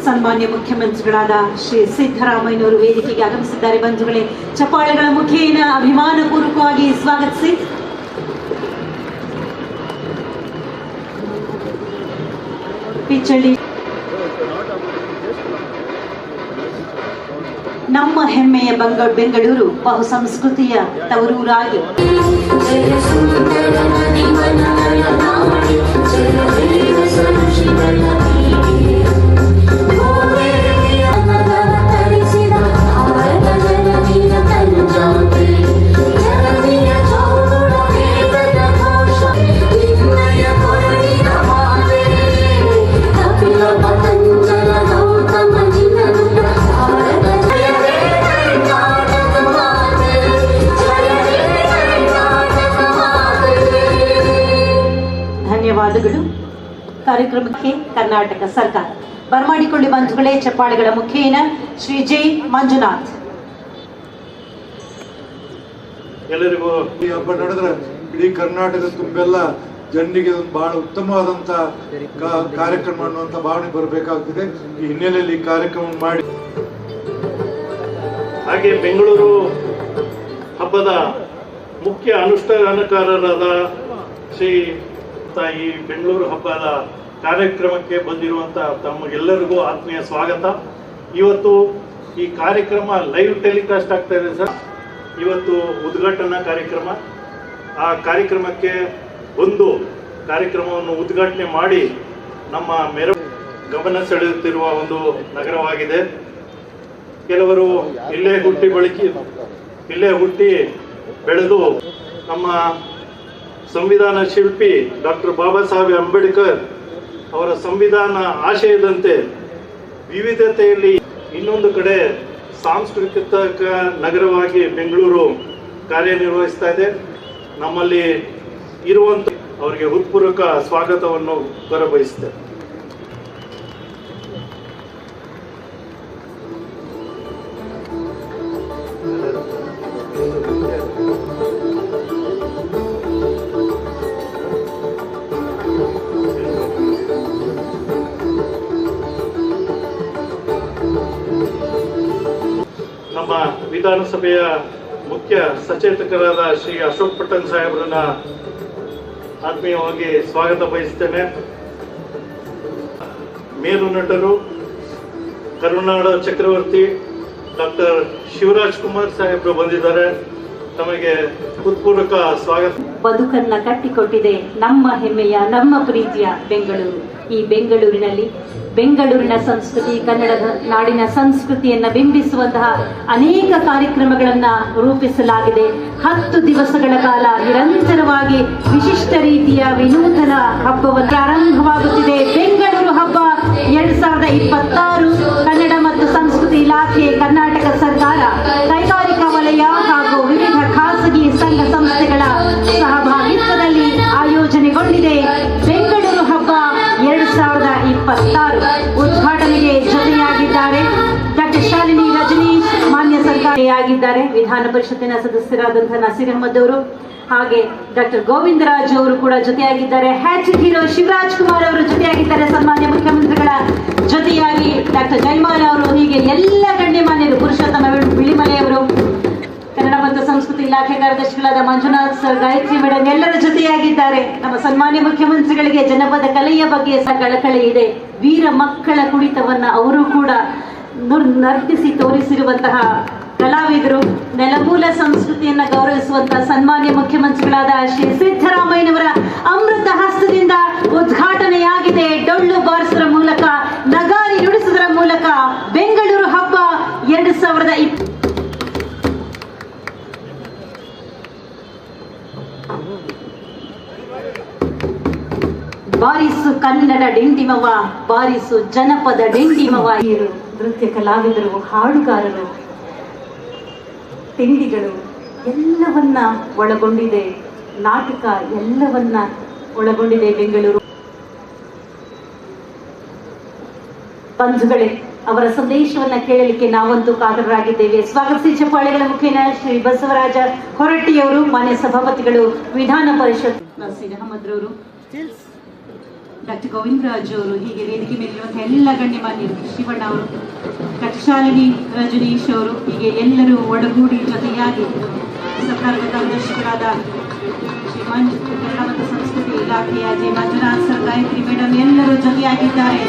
ಸನ್ಮಾನ್ಯ ಮುಖ್ಯಮಂತ್ರಿಗಳಾದ ಶ್ರೀ ಸಿದ್ದರಾಮಯ್ಯನವರು ವೇದಿಕೆಗೆ ಆಗಮಿಸಿದ್ದಾರೆ. ಬಂಧುಗಳೇ, ಚಪ್ಪಾಳೆಗಳ ಮುಖೇನ ಅಭಿಮಾನ ಪೂರ್ವಕವಾಗಿ ಸ್ವಾಗತಿಸಿ. ಪಿಚ್ಚಳ್ಳಿ ನಮ್ಮ ಹೆಮ್ಮೆಯ ಬೆಂಗಳೂರು ಬಹು ಸಂಸ್ಕೃತಿಯ ತವರೂರಾಗಿ ಧನ್ಯವಾದಗಳು. ಕಾರ್ಯಕ್ರಮಕ್ಕೆ ಕರ್ನಾಟಕ ಸರ್ಕಾರ ಬರಮಾಡಿಕೊಳ್ಳಿ. ಬಂಧುಗಳೇ, ಚಪ್ಪಾಳೆಗಳ ಮುಖೇನ ಶ್ರೀ ಜೆ ಮಂಜುನಾಥ್. ಎಲ್ಲರಿಗೂ ಈ ಹಬ್ಬ ನಡೆದ್ರೆ ಇಡೀ ಕರ್ನಾಟಕ ತುಂಬೆಲ್ಲ ಜನರಿಗೆ ಒಂದು ಬಹಳ ಉತ್ತಮವಾದಂತ ಕಾರ್ಯಕ್ರಮ ಅನ್ನುವಂತ ಭಾವನೆ ಬರಬೇಕಾಗ್ತಿದೆ. ಈ ಹಿನ್ನೆಲೆಯಲ್ಲಿ ಈ ಕಾರ್ಯಕ್ರಮ ಮಾಡಿ ಹಾಗೆ ಬೆಂಗಳೂರು ಹಬ್ಬದ ಮುಖ್ಯ ಅನುಷ್ಠಾನಕಾರರಾದ ಶ್ರೀ ಈ ಬೆಂಗಳೂರು ಹಬ್ಬದ ಕಾರ್ಯಕ್ರಮಕ್ಕೆ ಬಂದಿರುವಂತ ತಮಗೆಲ್ಲರಿಗೂ ಆತ್ಮೀಯ ಸ್ವಾಗತ. ಇವತ್ತು ಈ ಕಾರ್ಯಕ್ರಮ ಲೈವ್ ಟೆಲಿಕಾಸ್ಟ್ ಆಗ್ತಾ ಇದೆ ಸರ್. ಇವತ್ತು ಉದ್ಘಾಟನಾ ಕಾರ್ಯಕ್ರಮ. ಆ ಕಾರ್ಯಕ್ರಮಕ್ಕೆ ಒಂದು ಕಾರ್ಯಕ್ರಮವನ್ನು ಉದ್ಘಾಟನೆ ಮಾಡಿ ನಮ್ಮ ಗಮನ ಸೆಳೆಯುತ್ತಿರುವ ಒಂದು ನಗರವಾಗಿದೆ. ಕೆಲವರು ಇಲ್ಲೇ ಹುಟ್ಟಿ ಬೆಳೆದು ನಮ್ಮ ಸಂವಿಧಾನ ಶಿಲ್ಪಿ ಡಾಕ್ಟರ್ ಬಾಬಾ ಸಾಹೇಬ್ ಅಂಬೇಡ್ಕರ್ ಅವರ ಸಂವಿಧಾನ ಆಶಯದಂತೆ ವಿವಿಧತೆಯಲ್ಲಿ ಇನ್ನೊಂದು ಕಡೆ ಸಾಂಸ್ಕೃತಿಕ ನಗರವಾಗಿ ಬೆಂಗಳೂರು ಕಾರ್ಯನಿರ್ವಹಿಸ್ತಾ ಇದೆ. ನಮ್ಮಲ್ಲಿ ಇರುವಂತ ಅವರಿಗೆ ಹೃತ್ಪೂರ್ವಕ ಸ್ವಾಗತವನ್ನು ಕೋರಬಯಸುತ್ತೇವೆ. ನಮ್ಮ ವಿಧಾನಸಭೆಯ ಮುಖ್ಯ ಸಚೇತಕರಾದ ಶ್ರೀ ಅಶೋಕ್ ಪಟ್ಟಣ್ ಸಾಹೇಬ್ರನ್ನ ಆತ್ಮೀಯವಾಗಿ ಸ್ವಾಗತ ಬಯಸ್ತೇನೆ. ಮೇರು ನಟರು ಕರುನಾಡ ಚಕ್ರವರ್ತಿ ಡಾಕ್ಟರ್ ಶಿವರಾಜ್ ಕುಮಾರ್ ಸಾಹೇಬ್ರು ಬಂದಿದ್ದಾರೆ. ತಮಗೆ ಹೃತ್ಪೂರ್ವಕ ಸ್ವಾಗತ. ಬದುಕನ್ನ ಕಟ್ಟಿಕೊಟ್ಟಿದೆ ನಮ್ಮ ಹೆಮ್ಮೆಯ ನಮ್ಮ ಪ್ರೀತಿಯ ಬೆಂಗಳೂರು. ಈ ಬೆಂಗಳೂರಿನ ಸಂಸ್ಕೃತಿ, ಕನ್ನಡದ ನಾಡಿನ ಸಂಸ್ಕೃತಿಯನ್ನ ಬಿಂಬಿಸುವಂತಹ ಅನೇಕ ಕಾರ್ಯಕ್ರಮಗಳನ್ನ ರೂಪಿಸಲಾಗಿದೆ. 10 ದಿವಸಗಳ ಕಾಲ ನಿರಂತರವಾಗಿ ವಿಶಿಷ್ಟ ರೀತಿಯ ವಿನೂತನ ಹಬ್ಬವನ್ನು ಪ್ರಾರಂಭವಾಗುತ್ತಿದೆ. ಬೆಂಗಳೂರು ಹಬ್ಬ 2026 ಕನ್ನಡ ಮತ್ತು ಸಂಸ್ಕೃತಿ ಇಲಾಖೆ, ಕರ್ನಾಟಕ ಸರ್ಕಾರ, ಕೈಗಾರಿಕಾ ವಲಯ ಹಾಗೂ ವಿವಿಧ ಖಾಸಗಿ ಸಂಘ ಸಂಸ್ಥೆಗಳ ಸಹಭಾಗಿತ್ವದಲ್ಲಿ ಆಯೋಜನೆಗೊಂಡಿದೆ. ಬೆಂಗಳೂರು ಹಬ್ಬ 2026 ಉದ್ಘಾಟನೆಗೆ ಜೊತೆಯಾಗಿದ್ದಾರೆ ಡಾಕ್ಟರ್ ಶಾಲಿನಿ ರಜನೀಶ್, ಮಾನ್ಯ ಸರ್ಕಾರಿಯಾಗಿದ್ದಾರೆ. ವಿಧಾನ ಪರಿಷತ್ತಿನ ಸದಸ್ಯರಾದಂತಹ ನಸೀರ್ ಅಹಮದ್ ಅವರು, ಹಾಗೆ ಡಾಕ್ಟರ್ ಗೋವಿಂದರಾಜ್ ಅವರು ಕೂಡ ಜೊತೆಯಾಗಿದ್ದಾರೆ. ಹ್ಯಾಟ್ರಿಕ್ ಹೀರೋ ಶಿವರಾಜ್ ಕುಮಾರ್ ಅವರು ಜೊತೆಯಾಗಿದ್ದಾರೆ. ಸನ್ಮಾನ್ಯ ಮುಖ್ಯಮಂತ್ರಿಗಳ ಜೊತೆಯಾಗಿ ಡಾಕ್ಟರ್ ಜಯಮಾಲ ಅವರು, ಹೀಗೆ ಎಲ್ಲ ಗಣ್ಯಮಾನ್ಯರು, ಪುರುಷೋತ್ತಮ ಬಿಳಿಮಲೆ ಅವರು, ಕನ್ನಡ ಮತ್ತು ಸಂಸ್ಕೃತಿ ಇಲಾಖೆ ಕಾರ್ಯದರ್ಶಿಗಳಾದ ಮಂಜುನಾಥ್ ಸರ್, ಗಾಯತ್ರಿ ಮೇಡಮ್ ಎಲ್ಲರ ಜೊತೆಯಾಗಿದ್ದಾರೆ. ನಮ್ಮ ಸನ್ಮಾನ್ಯ ಮುಖ್ಯಮಂತ್ರಿಗಳಿಗೆ ಜನಪದ ಕಲೆಯ ಬಗ್ಗೆ ಕಳಕಳಿ ಇದೆ. ವೀರ ಮಕ್ಕಳ ಕುಣಿತವನ್ನ ಅವರು ಕೂಡ ನರ್ತಿಸಿ ತೋರಿಸಿರುವಂತಹ ಕಲಾವಿದರು. ನೆಲಮೂಲ ಸಂಸ್ಕೃತಿಯನ್ನ ಗೌರವಿಸುವಂತಹ ಸನ್ಮಾನ್ಯ ಮುಖ್ಯಮಂತ್ರಿಗಳಾದ ಶ್ರೀ ಸಿದ್ದರಾಮಯ್ಯನವರ ಅಮೃತ ಹಸ್ತದಿಂದ ಉದ್ಘಾಟನೆಯಾಗಿದೆ. ಡೊಳ್ಳು ಬಾರಿಸುವುದರ ಮೂಲಕ, ನಗಾರಿ ನುಡಿಸುವುದರ ಮೂಲಕ ಬೆಂಗಳೂರು ಹಬ್ಬ 2020 ಬಾರಿಸು ಕನ್ನಡ ಡಿಂಡಿಮವ, ಬಾರಿಸು ಜನಪದ ಡಿಂಡಿಮವ. ನೃತ್ಯ ಕಲಾವಿದರು, ಹಾಡುಗಾರರು, ತಿಂಡಿಗಳು ಎಲ್ಲವನ್ನ ಒಳಗೊಂಡಿದೆ. ನಾಟಕ ಎಲ್ಲವನ್ನ ಒಳಗೊಂಡಿದೆ ಬೆಂಗಳೂರು. ಬಂಧುಗಳೇ, ಅವರ ಸಂದೇಶವನ್ನ ಕೇಳಲಿಕ್ಕೆ ನಾವಂತೂ ಕಾತರರಾಗಿದ್ದೇವೆ. ಸ್ವಾಗತಿಸಿ ಚಪ್ಪಾಳೆಗಳ ಮುಖೇನ ಶ್ರೀ ಬಸವರಾಜ ಹೊರಟ್ಟಿಯವರು, ಮಾನ್ಯ ಸಭಾಪತಿಗಳು, ವಿಧಾನ ಪರಿಷತ್ ನಸೀರ್ ಅಹಮದ್ ರವರು. ಡಾಕ್ಟರ್ ಗೋವಿಂದರಾಜ್ ಅವರು, ಹೀಗೆ ವೇದಿಕೆ ಮೇಲಿರುವಂತಹ ಎಲ್ಲ ಗಣ್ಯಮಾನ್ಯರು, ಶಿವಣ್ಣ ಅವರು, ಡಾಕ್ಟರ್ ಶಾಲಿನಿ ರಜನೀಶ್ ಅವರು, ಹೀಗೆ ಎಲ್ಲರೂ ಒಡಗೂಡಿ ಜೊತೆಯಾಗಿ ಸರ್ಕಾರದ ಕಾರ್ಯದರ್ಶಿಗಳಾದ ಶ್ರೀ ಕನ್ನಡ ಮತ್ತು ಸಂಸ್ಕೃತಿ ಇಲಾಖೆಯ J Manjunath sir, Gayatri madam ಎಲ್ಲರೂ ಜೊತೆಯಾಗಿದ್ದಾರೆ.